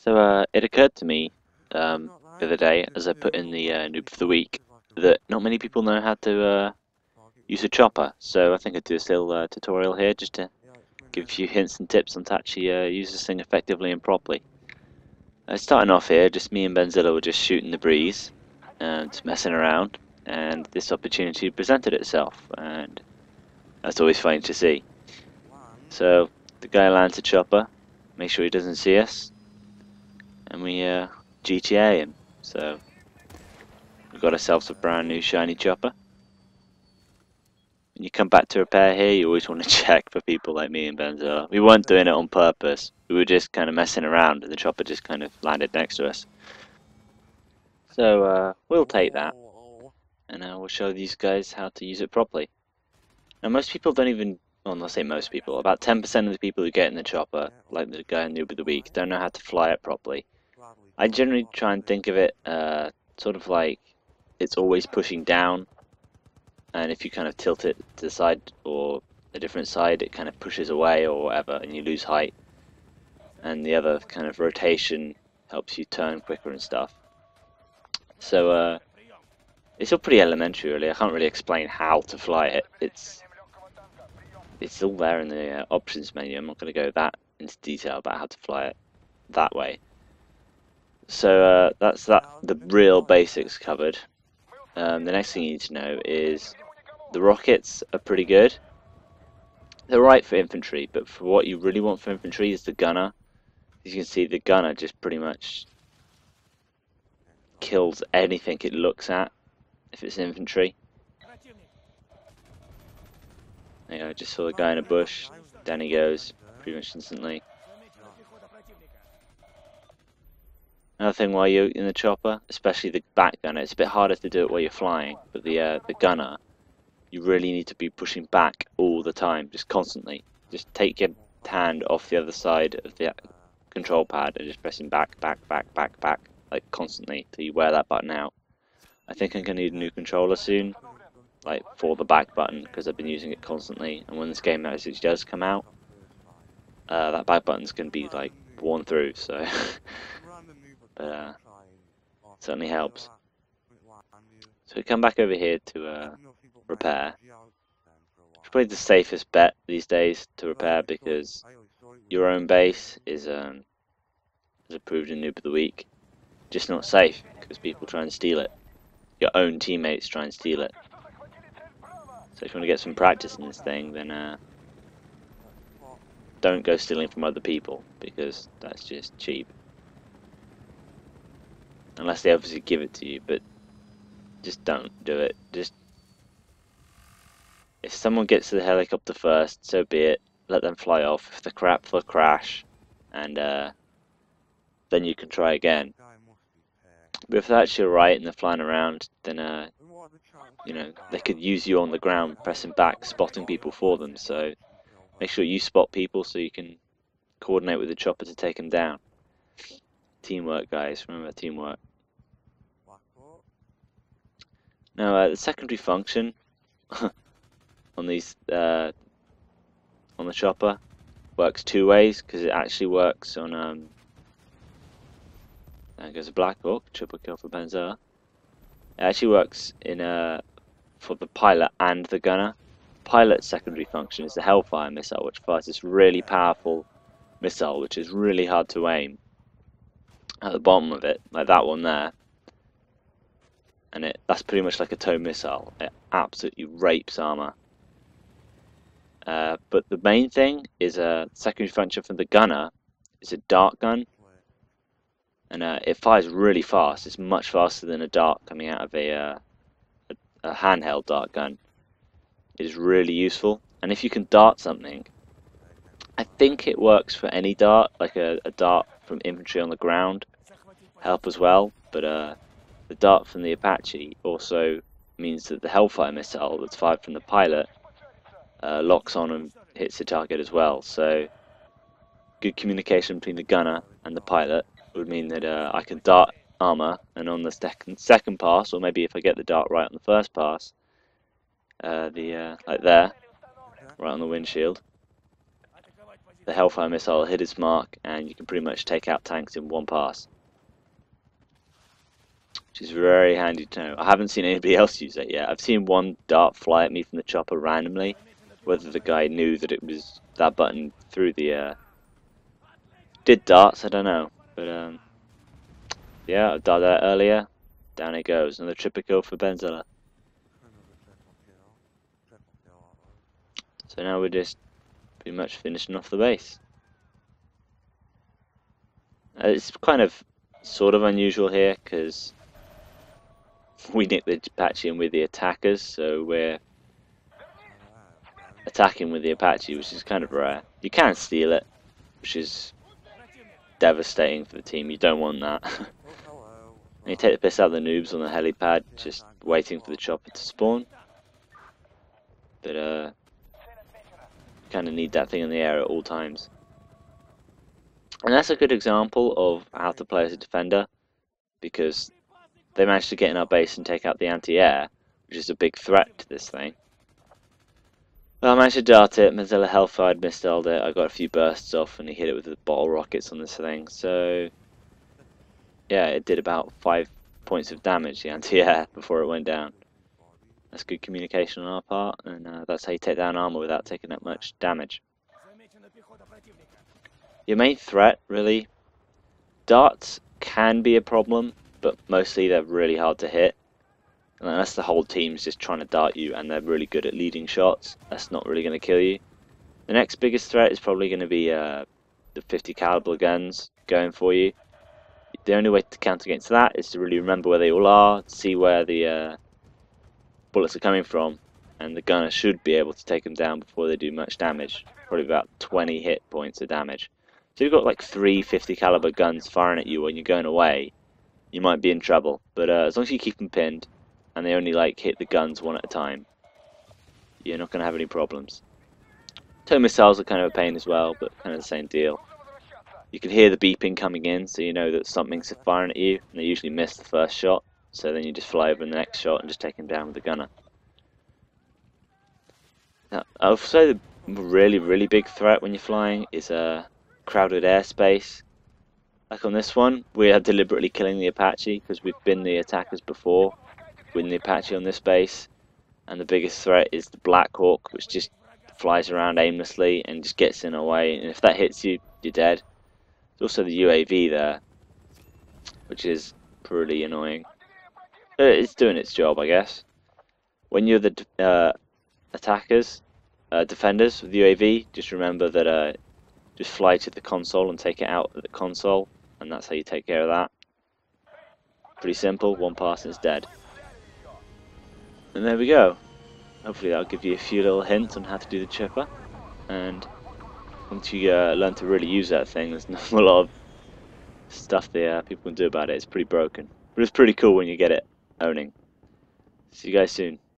So it occurred to me the other day, as I put in the noob of the week, that not many people know how to use a chopper. So I think I'd do this little tutorial here just to give a few hints and tips on to actually use this thing effectively and properly. Starting off here, just me and Benzilla were just shooting the breeze and just messing around, and this opportunity presented itself, and that's always funny to see. So the guy lands a chopper, make sure he doesn't see us, and we GTA him. So we've got ourselves a brand new shiny chopper. When you come back to repair here, you always want to check for people like me and Benzo. We weren't doing it on purpose. We were just kind of messing around, and the chopper just kind of landed next to us. So we'll take that, and we'll show these guys how to use it properly. Now most people don't even, well not say most people, about 10% of the people who get in the chopper, like the guy in the Noob of the Week, don't know how to fly it properly. I generally try and think of it sort of like it's always pushing down, and if you kind of tilt it to the side or a different side, it kind of pushes away or whatever, and you lose height. And the other kind of rotation helps you turn quicker and stuff. So it's all pretty elementary, really. I can't really explain how to fly it. It's all there in the options menu. I'm not going to go that into detail about how to fly it that way. So that's the real basics covered. The next thing you need to know is the rockets are pretty good. They're right for infantry, but for what you really want for infantry is the gunner. As you can see, the gunner just pretty much kills anything it looks at if it's infantry. There you go, just saw the guy in a bush, down he goes pretty much instantly. Another thing while you're in the chopper, especially the back gunner, it's a bit harder to do it while you're flying, but the gunner, you really need to be pushing back all the time, just constantly. Just take your hand off the other side of the control pad and just pressing back, like constantly till you wear that button out. I think I'm going to need a new controller soon, like for the back button, because I've been using it constantly, and when this game message does come out, that back button's going to be like worn through, so but certainly helps. So we come back over here to repair. It's probably the safest bet these days to repair, because your own base is approved in Noob of the Week. Just not safe because people try and steal it. Your own teammates try and steal it. So if you want to get some practice in this thing, then don't go stealing from other people, because that's just cheap. Unless they obviously give it to you, but just don't do it. Just if someone gets to the helicopter first, so be it. Let them fly off. If they're crap, they'll crash, and then you can try again. But if they're actually alright and they're flying around, then you know, they could use you on the ground, pressing back, spotting people for them. So make sure you spot people so you can coordinate with the chopper to take them down. Teamwork, guys. Remember teamwork. Now, the secondary function on these on the chopper works two ways, because it actually works on there goes a Black Hawk, triple kill for Benzo. It actually works in for the pilot and the gunner. Pilot's secondary function is the Hellfire missile, which fires this really powerful missile, which is really hard to aim at the bottom of it, like that one there. And that's pretty much like a tow missile. It absolutely rapes armor. But the main thing is a secondary function from the gunner is a dart gun, and it fires really fast. It's much faster than a dart coming out of a handheld dart gun. It is really useful, and if you can dart something, I think it works for any dart, like a dart from infantry on the ground, help as well. But the dart from the Apache also means that the Hellfire missile that's fired from the pilot locks on and hits the target as well. So good communication between the gunner and the pilot would mean that I can dart armor, and on the second pass, or maybe if I get the dart right on the first pass, like there, right on the windshield, the Hellfire missile will hit its mark, and you can pretty much take out tanks in one pass, which is very handy to know. I haven't seen anybody else use it yet. I've seen one dart fly at me from the chopper randomly. Whether the guy knew that it was that button through the did darts, I don't know. But yeah, I died that earlier. Down it goes. Another triple kill for Benzilla. So now we're just pretty much finishing off the base. It's kind of sort of unusual here because we nicked the Apache and we're the attackers, so we're attacking with the Apache, which is kind of rare. You can steal it, which is devastating for the team. You don't want that. And you take the piss out of the noobs on the helipad, just waiting for the chopper to spawn. But you kind of need that thing in the air at all times. And that's a good example of how to play as a defender, because they managed to get in our base and take out the anti-air, which is a big threat to this thing. Well, I managed to dart it. Mozilla Hellfire misstyled it. I got a few bursts off and he hit it with the bottle rockets on this thing. So yeah, it did about 5 points of damage, the anti-air, before it went down. That's good communication on our part, and that's how you take down armor without taking that much damage. Your main threat, really, darts can be a problem, but mostly they're really hard to hit. And unless the whole team's just trying to dart you and they're really good at leading shots, that's not really going to kill you. The next biggest threat is probably going to be the 50 caliber guns going for you. The only way to counter against that is to really remember where they all are, see where the bullets are coming from, and the gunner should be able to take them down before they do much damage. Probably about 20 hit points of damage. So you've got like 3 50 caliber guns firing at you when you're going away, you might be in trouble. But as long as you keep them pinned, and they only like hit the guns one at a time, you're not going to have any problems. Tow missiles are kind of a pain as well, but kind of the same deal. You can hear the beeping coming in, so you know that something's firing at you, and they usually miss the first shot, so then you just fly over the next shot and just take them down with the gunner. Now, I'll say the really big threat when you're flying is a crowded airspace. Like on this one, we are deliberately killing the Apache because we've been the attackers before, with the Apache on this base, and the biggest threat is the Black Hawk, which just flies around aimlessly and just gets in our way, and if that hits you, you're dead. There's also the UAV there, which is pretty annoying. It's doing its job, I guess. When you're the attackers, defenders with the UAV, just remember that just fly to the console and take it out at the console, and that's how you take care of that. Pretty simple, one pass and it's dead. And there we go. Hopefully that'll give you a few little hints on how to do the chipper, and once you learn to really use that thing, there's not a lot of stuff that people can do about it. It's pretty broken, but it's pretty cool when you get it owning. See you guys soon.